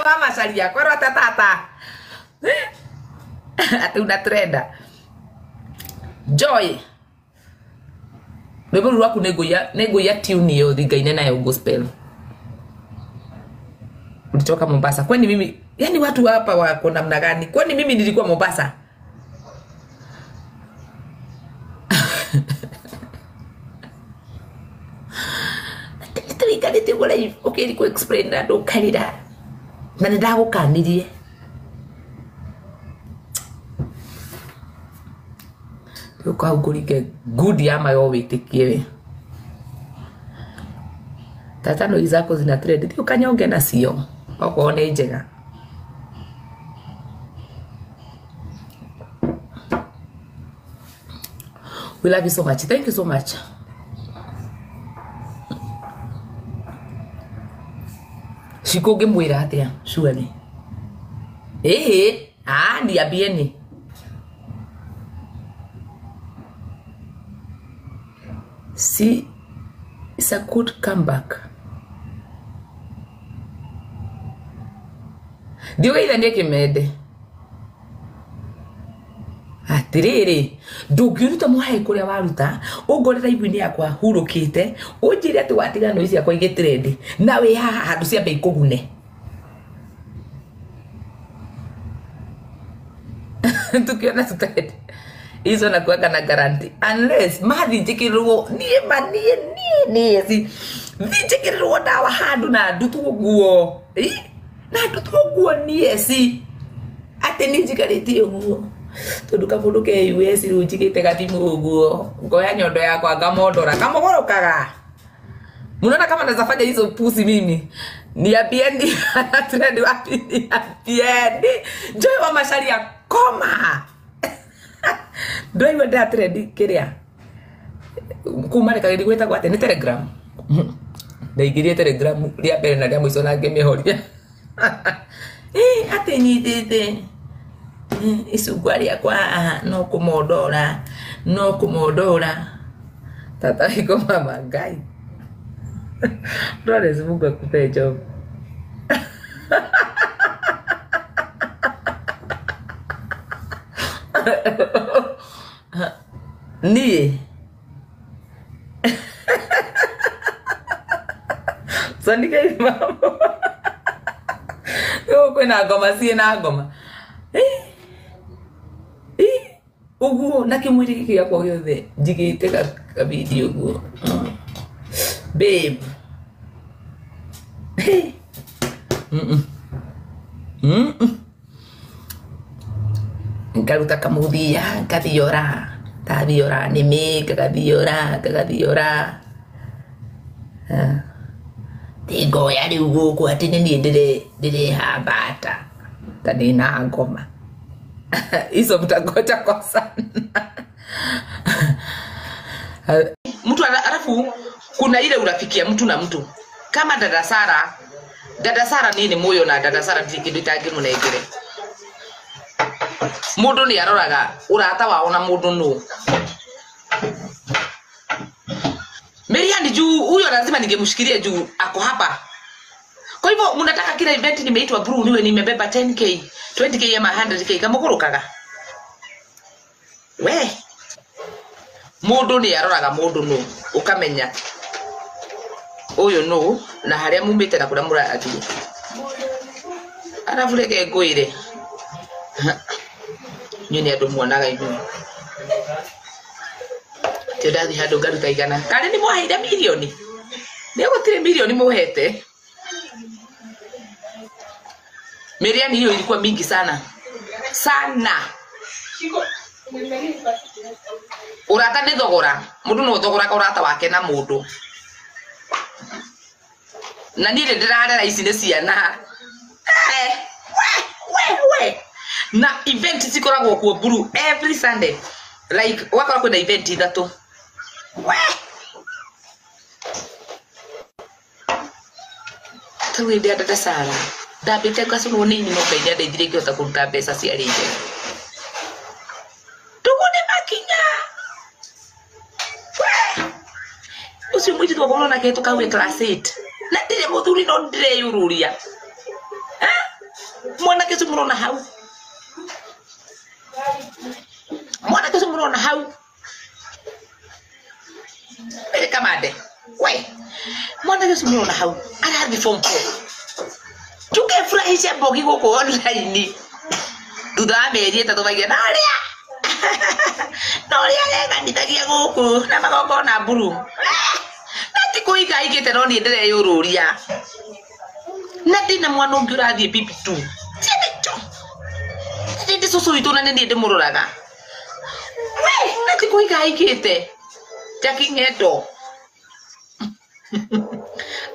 wa macaria kwero tata ati una trenda Joy Bebo rwaku nego ya tune yo thigaine nayo gospel. Ulitoka Mombasa. Kwani mimi yani watu hapa wako namna gani? Kwani mimi nilikuwa Mombasa? Tuikane tegula hivi. Okay, niko explain na ndo kalida. Na ndago kanirie. Yuko hugurike good ama yo witikie. Tata no izako zina trade. Ndio kanyonge na sio. Oko one njega. We love you so much. Thank you so much. Shikoge mwira atia. Surely. Niambieni. See, it's a good comeback. Ndio ila ndiye kimede. Atiriri, ndungiruta muhae kuria waruta, ungorera ibu-ini yakwa hurukite, unjire ati watiga no ici yakwa igitrendi, na wi haha handu cia bei kugune. Tukiona tutende. Hizo na kuweka na guarantee unless mathi njikirwo nie si njikirwo dawa handu na ndutu guo na ndutu guo nie si ate ni njikarite guo tondu kamundu ke US ru njigite gathimu guo ngoya nyondo yakwa ngamondora kamogorokaga munaona kama naweza fanya hizo pusi mimi niambieni trend wapi niambieni Joy wa Macharia koma do you that ready kiria kumare kagiri gweta gwate ni Telegram ndaigirie Telegram ria mbere na ria mwico na ngemehoria ate nyitete isugwari yakwa no kumodora tata iko mama ngai Flores Mungu akupe job nie Sandika mambo yo kwena ngoma sie na ngoma uguo na kimwiri giki yakwa giothe njigite ka video guo babe ngaruta kamudia kathiora nime kagathiora tigo ya riu guku ati ni ndire habata tani na ngoma hizo mtagoja kwa sana mtu alafu kuna ile urafikia mtu na mtu kama dada Sara nini moyo na dada Sara ndikindu itangirwo na igire mundu ni aroraga urata wao na mundu no Meriani juu huyo lazima ningemshikilia juu ako hapa. Kwa hivyo mnataka kila event nimeitwa Bru niwe nimebeba 10k 20k ama 100k kama kurukaga we mundu ni aroraga mundu no ukamenya uyu no na haria mumite na kuria murathi arafureke ngoire nyoni andu muonaga ibu tedathi handu ngaruta igana kare ni mwaheire milioni ni gutire milioni muhete Meriani hiyo ilikuwa mingi sana urata ni thogora mundu no thogora ka urata wake na mundu na nile ndirarera ici ni ciana we na event zikoragwo kwa Bru every Sunday like wakora kwenda event ithatu we tuwe ndia dada Sara ndabite ngasuno nini no kaida ndeithire ngihota kuruta mbeca cia rinde tugune makinya ucio mwiti twa bona ke tukawe class 8 na ndire muthuri no ndire yururia mwana kesu murona hau mwana kesu murona hau kamade we mwana kesu murona hau ara bi form 4 tuke furahisha bogi goko online duda merie tato bagia nalia nalia lega nitagia goko na magoko na buru nati kuiga igete no ni ndere yururia nati na mwana ungirathie pipi tu tibeto nati susu itu na ndi ndimururaga we nati kuiga igete takingeto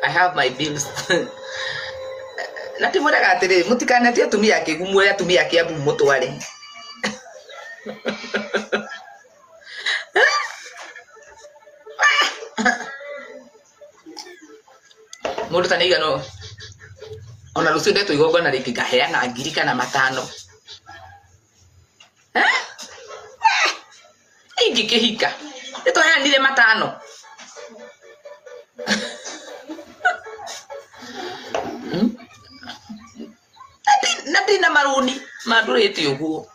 I have my bills nati muraga atiri mutikana tia tumia kigumu ya tumia kiabu mutware mundu taniga no ona rucio ndeto igogo na riki gaheana ngiri kana 5 ingi kihika nito handire 5 nati na maruni madureti uguo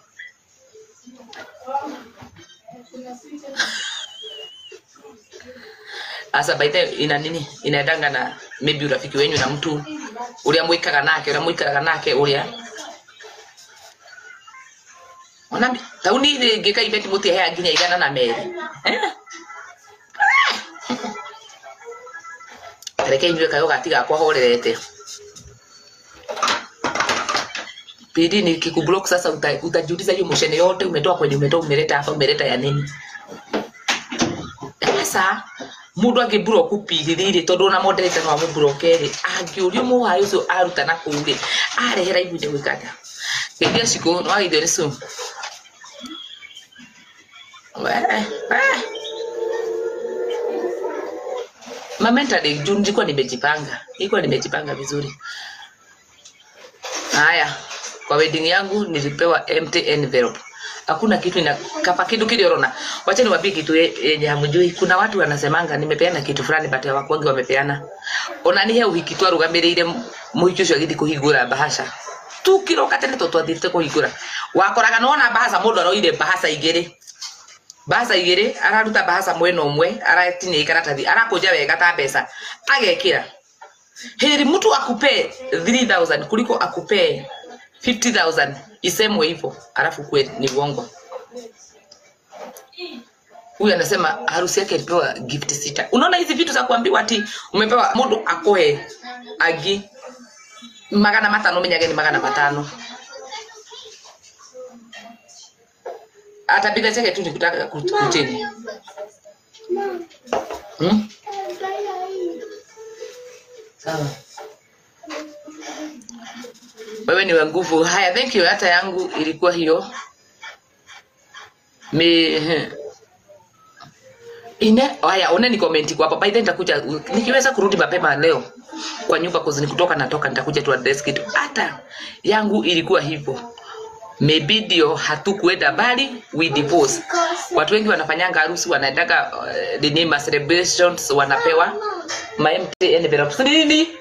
asa baita ina nini inaendanga na maybe urafiki wenyu na mtu ulia muikaga nake ulia ona tauni ile ngeka ibeti muti hea nginya igana na meri reke injwe kayo gatiga kwa horerete pidi ni kikublock sasa utajiuliza hiyo motion yote umetoa kwenye umeleta hapa umeleta ya nini sasa mundu angiburo kupirire tondu na moderator no mubrokeri angiurio muhayo ucio aruta na kuure arehera ibude gwikata nginya siko no aithore so Mentally nilikuwa nimejipanga vizuri. Haya, kwa wedding yangu nilipewa empty envelope. Hakuna kitu ina kapa kitu kiliorona. Wacha niwaambie kitu yenye hamjui. Kuna watu wanasemanga nimepeana kitu fulani bati hawakuangi wamepeana. Ona nihe uhiki tu arugamirire muhiki ucio agithi kuhigura bahasha. Tukiroka tene twathite kuhigura. Wakoraga nona bahasha mundu aroire bahasha igere. Bahasa igere araruta bahasa mwena umwe aratinye karatathi arakuja wega ta pesa agekira heri mtu akupe 3000 kuliko akupe 50000 isemwe hivyo alafu kweli ni uongo. Huyu anasema harusi yake ilipewa gift sita. Unaona hizi vitu za kuambiwa ati umepewa mtu akoe agi magana 5 menyage ni magana 5. Atapiga chake tu nikutaka kutini. Sawa. Wewe ni wa nguvu. Haya, thank you. Hata yangu ilikuwa hiyo. Haya, ona ni comment kwa hapa. By then nitakuja nikiweza kurudi mapema leo kwa nyumba kuzini kutoka natoka nitakuja tu address kitu. Hata yangu ilikuwa hivyo. Maybe ndio hatukuenda bali we divorce. Watu wengi wanafanyanga harusi wanaendaka the name celebrations wanapewa empty envelopes. Nini?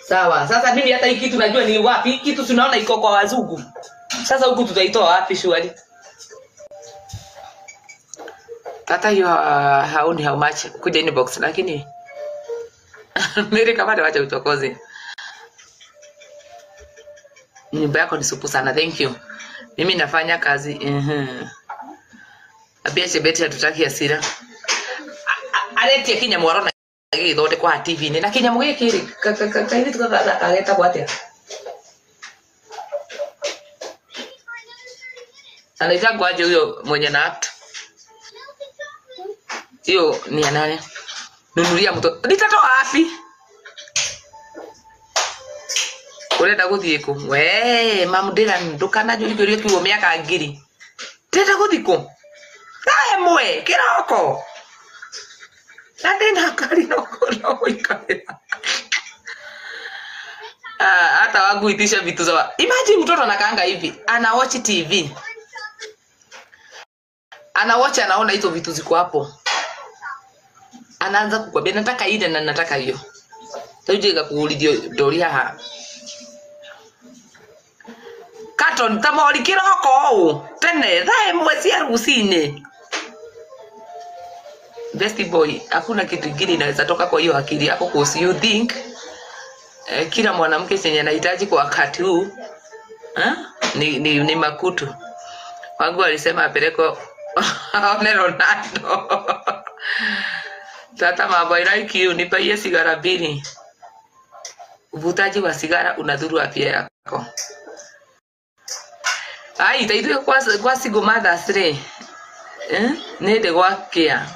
Sawa. Sasa mimi hata hiki kitu najua ni wapi. Hiki kitu tunaona iko kwa wazungu. Sasa huku tutaitoa wapi shwari? Hata hiyo haoni how much kuja inbox lakini mimi kama wacha uchokoze. Nyumba yako ni supu sana. Thank you. Mimi nafanya kazi. Abia chebeti hatutaki hasira. Aleti kinya mwarona githonde kwa TV ni na kinya mugikiri kaini tukaza ageta kwatia. Anaita kwaje huyo mwenye na act. Hiyo ni nani? Nunulia mtoto. Nitatoa wapi? Urenda guthiko we mamudira ndukana njuri kiugo miaka ngiri tenda guthiko kae mwe kiroko ndena kali no ikabira hata wangu itisha vitu za imagine mtoto anakaanga hivi ana watch TV ana watch anaona hizo vitu ziko hapo anaanza kukwambia nataka ile na nataka hiyo tajega kuulidio doria ha Katon tamori kiroko tene thae mwezi ya rusini. Bestie boy, hakuna kitu kingine inaweza toka kwa hiyo akili yako cause you think kila mwanamke chenye anahitaji kwa wakati huu ni makutu. Wangu alisema apeleko aone Ronaldo. Tata mambo like you nipaie sigara bili. Uvutaji wa sigara unadhuru afya yako. Ai taitwe kwa sigo mother 3. Nende gwakia.